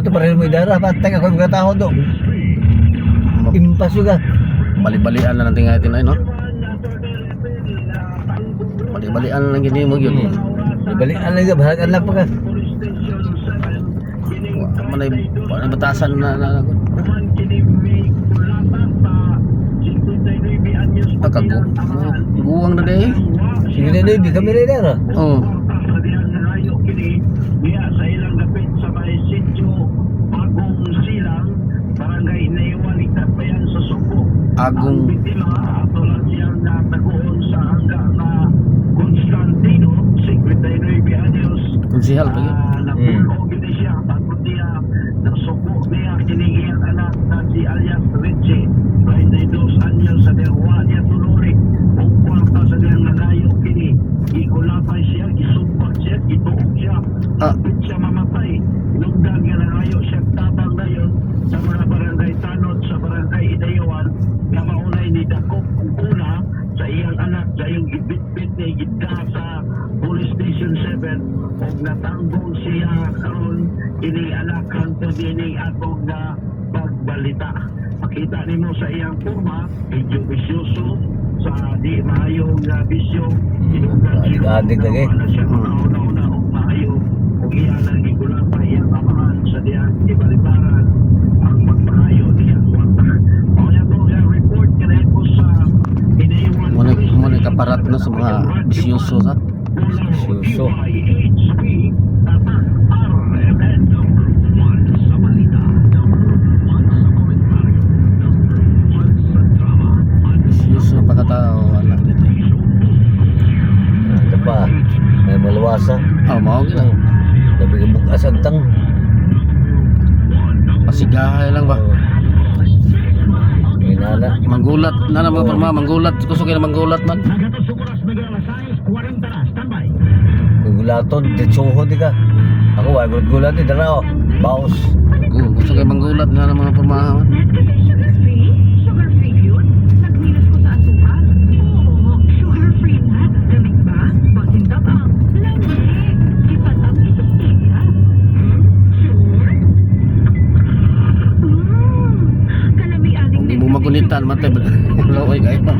Ito pa rin mo idara. Patay ako yung tao doon. Impas juga. Bali-balian na natin ngayon ay no. Bali-balian lang gini mo yun. Balikan lang ka. Bahagan lang pa ka. Manay batasan na guwang na deh. Sige na di kami rin idara. Oh. Agong konsihal pa yun. Ah. Natanggong siya karon ini anak kanto dining atong na pagbalita. Makita nimo sa iyang forma medyo bisyoso sa di maayong bisyo. Adik lagi. Una og maayo ug iya lang gigulang pa iyang amahan sa diyan ibalibaran ang pagpaayo niya kwarta. Mao to nga report kanay ko sa inayuan Muna kaparat na sa mga bisyoso sa. Suso. Bisyoso na pagkatao wala dito. Ito pa. May maluwasa. Oh, mao gina. Labi ka bukas ang tang. Pasigahay lang ba? May nana. Manggulat na naman porma, manggulat. Gusto kayo na manggulat man. Gulaton, tetsuho di ka. Ako, wala gulat di dara o. Baos. Gusto kayo manggulat na naman porma. Sugar-free yun? Nagminas ko sa asukal. Oo, sugar-free na. Gamit ba? Pasindak ang lamig. Ipatang isip-iya. Sure? Kalami aning Hindi mo magunitan, matay. Laway kayo.